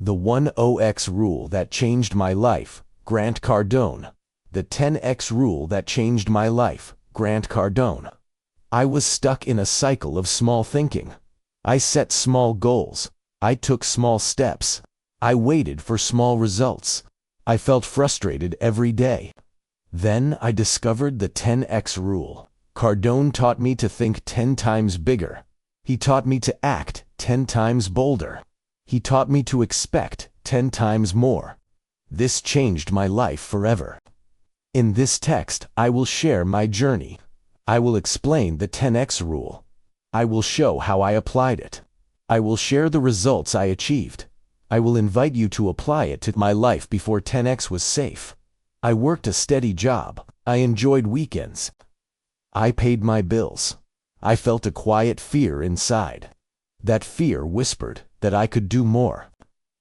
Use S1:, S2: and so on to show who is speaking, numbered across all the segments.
S1: The 10x rule that changed my life, Grant Cardone. The 10x rule that changed my life, Grant Cardone. I was stuck in a cycle of small thinking. I set small goals. I took small steps. I waited for small results. I felt frustrated every day. Then I discovered the 10x rule. Cardone taught me to think 10 times bigger. He taught me to act 10 times bolder. He taught me to expect 10 times more. This changed my life forever. In this text, I will share my journey. I will explain the 10x rule. I will show how I applied it. I will share the results I achieved. I will invite you to apply it to my life before 10x was safe. I worked a steady job. I enjoyed weekends. I paid my bills. I felt a quiet fear inside. That fear whispered that I could do more.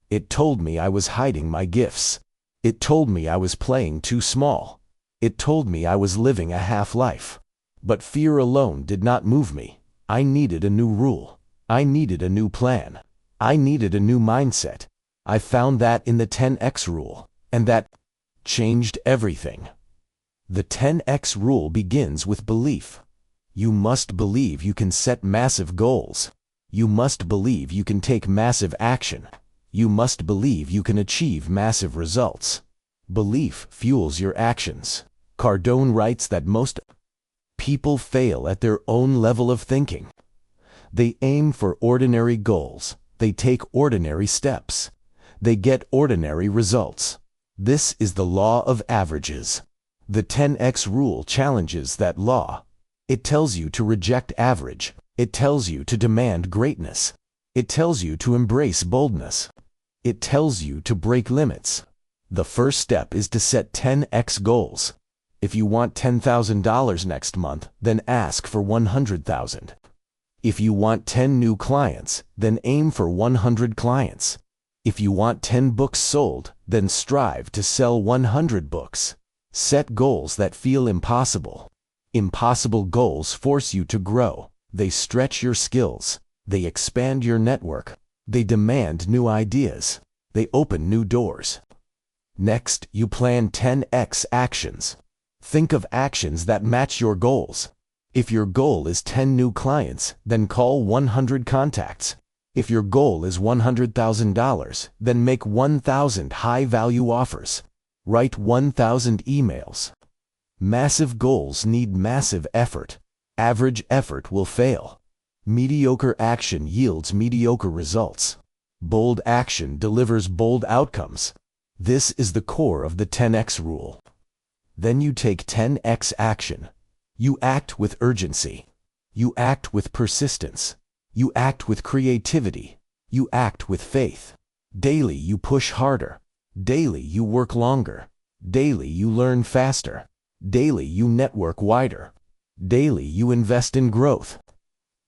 S1: It told me I was hiding my gifts. It told me I was playing too small. It told me I was living a half-life. But fear alone did not move me. I needed a new rule. I needed a new plan. I needed a new mindset. I found that in the 10x rule, and that changed everything. The 10x rule begins with belief. You must believe you can set massive goals. You must believe you can take massive action. You must believe you can achieve massive results. Belief fuels your actions. Cardone writes that most people fail at their own level of thinking. They aim for ordinary goals. They take ordinary steps. They get ordinary results. This is the law of averages. The 10x rule challenges that law. It tells you to reject average. It tells you to demand greatness. It tells you to embrace boldness. It tells you to break limits. The first step is to set 10x goals. If you want $10,000 next month, then ask for $100,000. If you want 10 new clients, then aim for 100 clients. If you want 10 books sold, then strive to sell 100 books. Set goals that feel impossible. Impossible goals force you to grow. They stretch your skills. They expand your network. They demand new ideas. They open new doors. Next, you plan 10x actions. Think of actions that match your goals. If your goal is 10 new clients, then call 100 contacts. If your goal is $100,000, then make 1,000 high-value offers. Write 1,000 emails. Massive goals need massive effort. Average effort will fail. Mediocre action yields mediocre results. Bold action delivers bold outcomes. This is the core of the 10x rule. Then you take 10x action. You act with urgency. You act with persistence. You act with creativity. You act with faith. Daily you push harder. Daily you work longer. Daily you learn faster. Daily you network wider. Daily you invest in growth.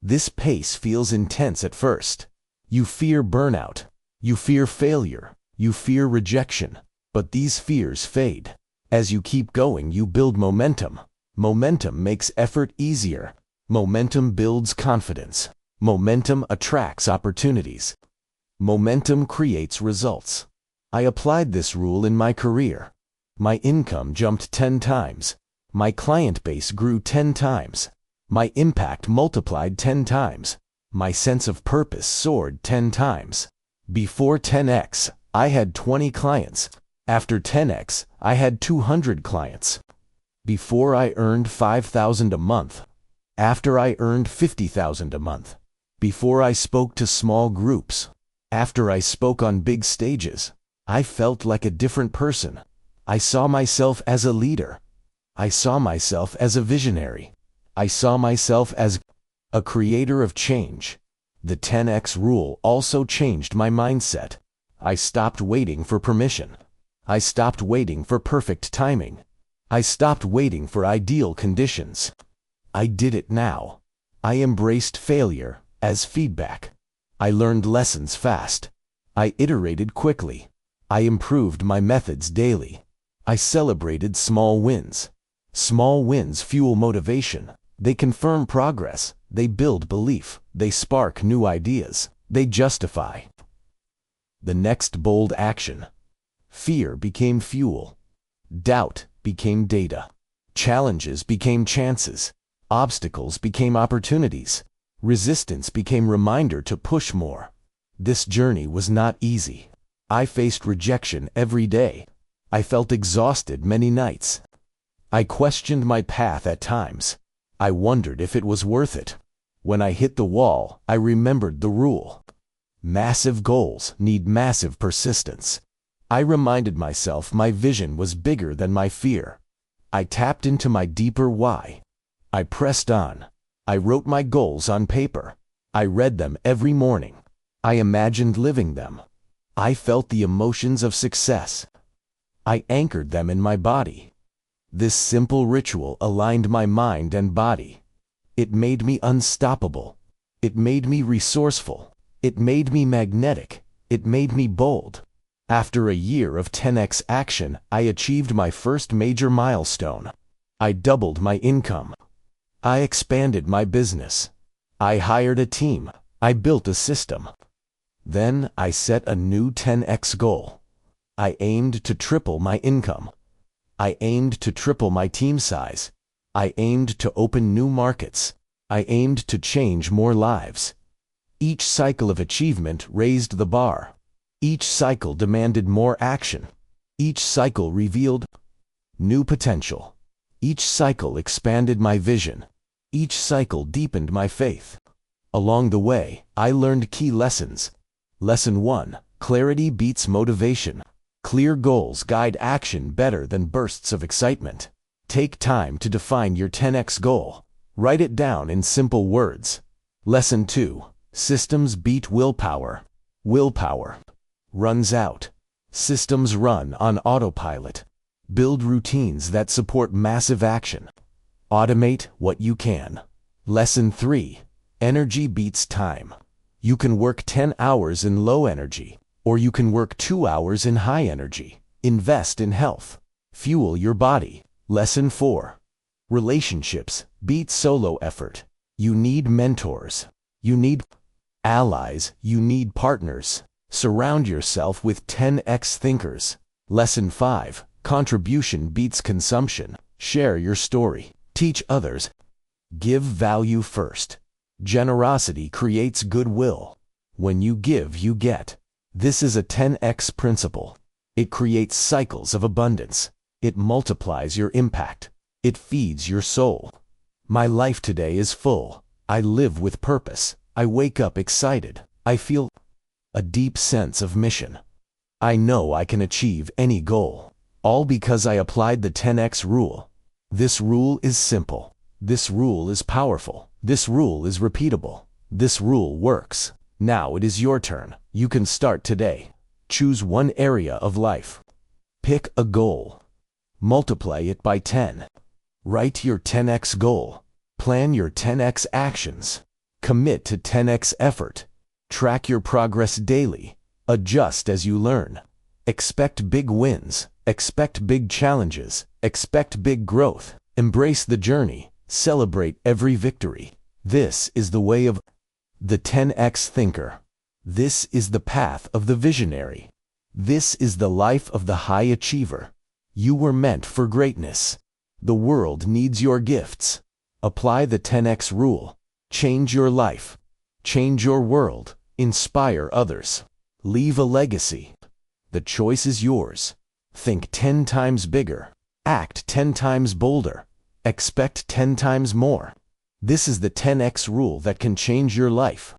S1: This pace feels intense at first. You fear burnout. You fear failure. You fear rejection. But these fears fade. As you keep going, you build momentum. Momentum makes effort easier. Momentum builds confidence. Momentum attracts opportunities. Momentum creates results. I applied this rule in my career. My income jumped 10 times. My client base grew 10 times. My impact multiplied 10 times. My sense of purpose soared 10 times. Before 10x, I had 20 clients. After 10x, I had 200 clients. Before I earned $5,000 a month. After I earned $50,000 a month. Before I spoke to small groups. After I spoke on big stages. I felt like a different person. I saw myself as a leader. I saw myself as a visionary. I saw myself as a creator of change. The 10x rule also changed my mindset. I stopped waiting for permission. I stopped waiting for perfect timing. I stopped waiting for ideal conditions. I did it now. I embraced failure as feedback. I learned lessons fast. I iterated quickly. I improved my methods daily. I celebrated small wins. Small wins fuel motivation. They confirm progress. They build belief. They spark new ideas. They justify The next bold action. Fear became fuel. Doubt became data. Challenges became chances. Obstacles became opportunities. Resistance became reminder to push more. This journey was not easy. I faced rejection every day. I felt exhausted many nights. I questioned my path at times. I wondered if it was worth it. When I hit the wall, I remembered the rule. Massive goals need massive persistence. I reminded myself my vision was bigger than my fear. I tapped into my deeper why. I pressed on. I wrote my goals on paper. I read them every morning. I imagined living them. I felt the emotions of success. I anchored them in my body. This simple ritual aligned my mind and body. It made me unstoppable. It made me resourceful. It made me magnetic. It made me bold. After a year of 10x action, I achieved my first major milestone. I doubled my income. I expanded my business. I hired a team. I built a system. Then I set a new 10x goal. I aimed to triple my income. I aimed to triple my team size. I aimed to open new markets. I aimed to change more lives. Each cycle of achievement raised the bar. Each cycle demanded more action. Each cycle revealed new potential. Each cycle expanded my vision. Each cycle deepened my faith. Along the way, I learned key lessons. Lesson 1: clarity beats motivation. Clear goals guide action better than bursts of excitement. Take time to define your 10x goal. Write it down in simple words. Lesson 2: systems beat willpower. Willpower runs out. Systems run on autopilot. Build routines that support massive action. Automate what you can. Lesson 3: energy beats time. You can work 10 hours in low energy, or you can work 2 hours in high energy. Invest in health. Fuel your body. Lesson 4: relationships beat solo effort. You need mentors. You need allies. You need partners. Surround yourself with 10x thinkers. Lesson 5: contribution beats consumption. Share your story. Teach others. Give value first. Generosity creates goodwill. When you give, you get. This is a 10x principle. It creates cycles of abundance. It multiplies your impact. It feeds your soul. My life today is full. I live with purpose. I wake up excited. I feel a deep sense of mission. I know I can achieve any goal, all because I applied the 10x rule. This rule is simple. This rule is powerful. This rule is repeatable. This rule works. Now it is your turn. You can start today. Choose one area of life. Pick a goal. Multiply it by 10. Write your 10x goal. Plan your 10x actions. Commit to 10x effort. Track your progress daily. Adjust as you learn. Expect big wins. Expect big challenges. Expect big growth. Embrace the journey. Celebrate every victory. This is the way of the 10x thinker. This is the path of the visionary. This is the life of the high achiever. You were meant for greatness. The world needs your gifts. Apply the 10x rule. Change your life. Change your world. Inspire others. Leave a legacy. The choice is yours. Think 10 times bigger. Act 10 times bolder. Expect 10 times more. This is the 10x rule that can change your life.